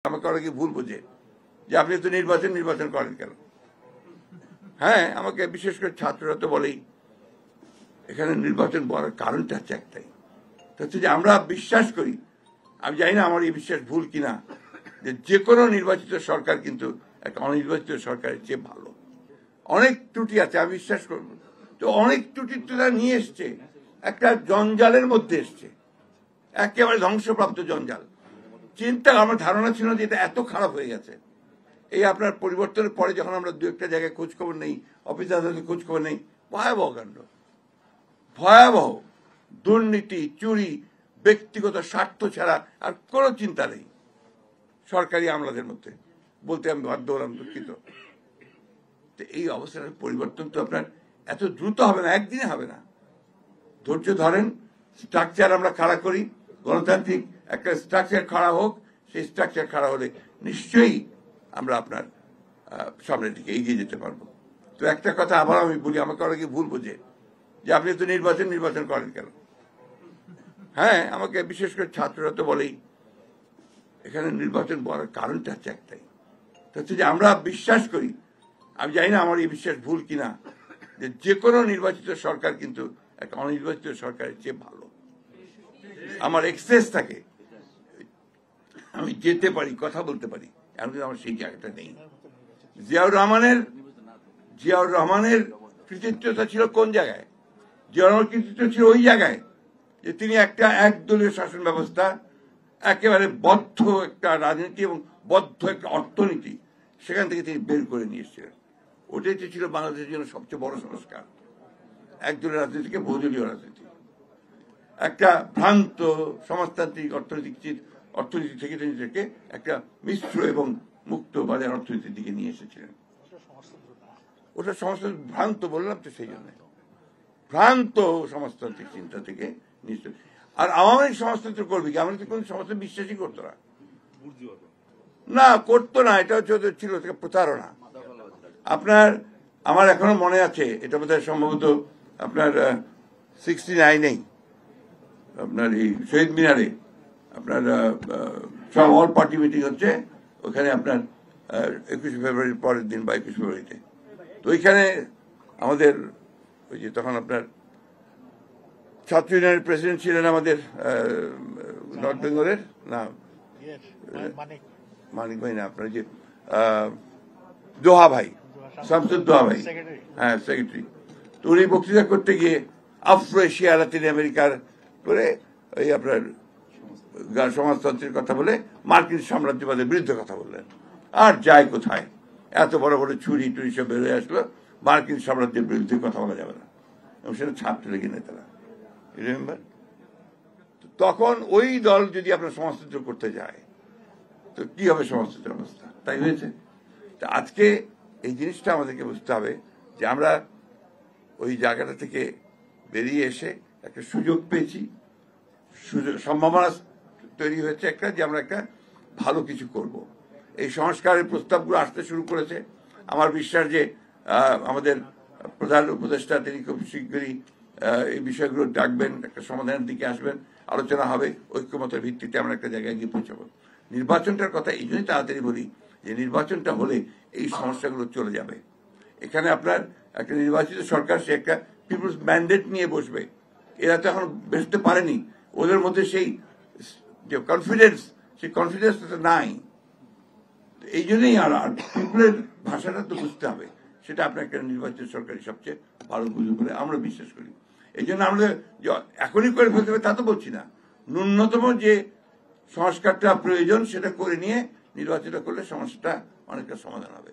আমাকে অনেকে ভুল বোঝে যে আপনি তো নির্বাচন করেন কেন। হ্যাঁ, আমাকে বিশেষ করে ছাত্ররা তো বলেই এখানে নির্বাচন করার কারণটা হচ্ছে একটাই, হচ্ছে যে আমরা বিশ্বাস করি, আমি জানি না আমার এই বিশ্বাস ভুল কিনা, যে কোনো নির্বাচিত সরকার কিন্তু একটা অনির্বাচিত সরকারের চেয়ে ভালো। অনেক ত্রুটি আছে, আমি বিশ্বাস করব, তো অনেক ত্রুটি তারা নিয়ে এসছে, একটা জঞ্জালের মধ্যে এসছে, একেবারে ধ্বংসপ্রাপ্ত জঞ্জাল। চিন্তা, আমার ধারণা ছিল যে এটা এত খারাপ হয়ে গেছে। এই আপনার পরিবর্তনের পরে যখন আমরা দু একটা জায়গায় খোঁজ খবর নেই, অফিস আদালতে খোঁজ খবর নেই, ভয়াবহ কাণ্ড, ভয়াবহ দুর্নীতি, চুরি, ব্যক্তিগত স্বার্থ ছাড়া আর কোনো চিন্তা নেই সরকারি আমলাদের মধ্যে। বলতে আমি বাধ্য হলাম, দুঃখিত। তো এই অবস্থার পরিবর্তন তো আপনার এত দ্রুত হবে না, একদিনে হবে না। ধৈর্য ধরেন, স্ট্রাকচার আমরা খাড়া করি, গণতান্ত্রিক একটা স্ট্রাকচার খাড়া হোক, সেই স্ট্রাকচার খাড়া হলে নিশ্চয়ই আমরা আপনার সামনের দিকে এগিয়ে যেতে পারবো। তো একটা কথা আবার আমি বলি, আমাকে অনেকে ভুল বোঝে যে আপনি তো নির্বাচন করেন কেন। হ্যাঁ, আমাকে বিশেষ করে ছাত্ররা তো বলেই এখানে নির্বাচন করার কারণটা হচ্ছে একটাই, হচ্ছে যে আমরা বিশ্বাস করি, আমি জানি না আমার এই বিশ্বাস ভুল কিনা, যে কোনো নির্বাচিত সরকার কিন্তু একটা অনির্বাচিত সরকারের চেয়ে ভালো। আমার এক্সেস থাকে, আমি যেতে পারি, কথা বলতে পারি, এমন কিন্তু আমার সেই জায়গাটা নেই। জিয়াউর রহমানের কৃতিত্বটা ছিল কোন জায়গায়? জিয়াউর রহমানের কৃতিত্ব ছিল ওই জায়গায় যে তিনি একটা একদলীয় শাসন ব্যবস্থা, একেবারে বদ্ধ একটা রাজনীতি এবং বদ্ধ একটা অর্থনীতি, সেখান থেকে তিনি বের করে নিয়ে এসেছিলেন। ওটাই ছিল বাংলাদেশের জন্য সবচেয়ে বড় সংস্কার, একদলীয় রাজনীতিকে বহুদলীয় রাজনীতি, একটা ভ্রান্ত সমাজতান্ত্রিক অর্থনীতি থেকে একটা মিশ্র এবং মুক্ত বাজার অর্থনীতির দিকে নিয়ে এসেছিলেন। ওটা সমাজতান্ত্রিক ভ্রান্ত বললাম তো, সেই জন্য ভ্রান্ত সমাজতান্ত্রিক চিন্তা থেকে নিশ্চয়। আর আওয়ামী লীগ সমাজতন্ত্র করবে কি? আমাদের কোন সমাজতন্ত্র বিশ্বাসই করতো না, করতো না। এটা ছিল প্রতারণা। আমার এখনো মনে আছে, এটা বোধহয় সম্ভবত আপনার 69-এই আপনার এই শহীদ মিনারে আপনার সব অল পার্টি মিটিং হচ্ছে, ওখানে আপনার 21শে ফেব্রুয়ারির পরের দিন বা 21শে ফেব্রুয়ারিতে। তো ওইখানে আমাদের ওই যে তখন আপনার ছাত্র ইউনিয়নের প্রেসিডেন্ট ছিলেন আমাদের নর্থ বেঙ্গলের, না মানিক ভাই না, আপনার যে দোহা ভাই, শামসুদ দোহা ভাই, হ্যাঁ সেক্রেটারি। তো উনি বক্তৃতা করতে গিয়ে আফ্রো এশিয়া, লাতিন আমেরিকার করে এই আপনার সমাজতন্ত্রের কথা বলে মার্কিন সাম্রাজ্যবাদের বিরুদ্ধে কথা বললেন। আর যায় কোথায়, এত বড় বড় ছুরি টুরি সব বেরোয় আসলো, মার্কিন সাম্রাজ্যের বিরুদ্ধে কথা বলা যাবে না, এবং সেটা ছাত্রলীগের নেতারা, রিমেম্বার। তখন ওই দল যদি আপনার সমাজতন্ত্র করতে যায়, তো কি হবে সমাজতন্ত্রের অবস্থা? তাই হয়েছে। তা আজকে এই জিনিসটা আমাদেরকে বুঝতে হবে যে আমরা ওই জায়গাটা থেকে বেরিয়ে এসে একটা সুযোগ পেয়েছি, সম্ভাবনা তৈরি হয়েছে একটা, যে আমরা একটা ভালো কিছু করব। এই সংস্কারের প্রস্তাবগুলো আসতে শুরু করেছে। আমার বিশ্বাস যে আমাদের প্রধান উপদেষ্টা তিনি খুব শীঘ্রই এই বিষয়গুলো ডাকবেন, একটা সমাধানের দিকে আসবেন, আলোচনা হবে, ঐক্যমতের ভিত্তিতে আমরা একটা জায়গায় গিয়ে পৌঁছাবো। নির্বাচনটার কথা এই জন্যই তাড়াতাড়ি বলি যে নির্বাচনটা হলে এই সমস্যাগুলো চলে যাবে। এখানে আপনার একটা নির্বাচিত সরকার, সে একটা পিপুলস ম্যান্ডেট নিয়ে বসবে। এরা তো এখন বসতে পারেনি, ওদের মধ্যে সেই যে কনফিডেন্স, সেই কনফিডেন্সটা নাই। এই জন্যই আর পিপুলের ভাষাটা তো বুঝতে হবে, সেটা আপনার একটা নির্বাচিত সরকারি সবচেয়ে ভালো বুঝবে বলে আমরা বিশ্বাস করি। এই জন্য আমরা এখনই করে ফেলতে হবে তা তো বলছি না, ন্যূনতম যে সংস্কারটা প্রয়োজন সেটা করে নিয়ে নির্বাচিত করলে সমস্যাটা অনেকটা সমাধান হবে।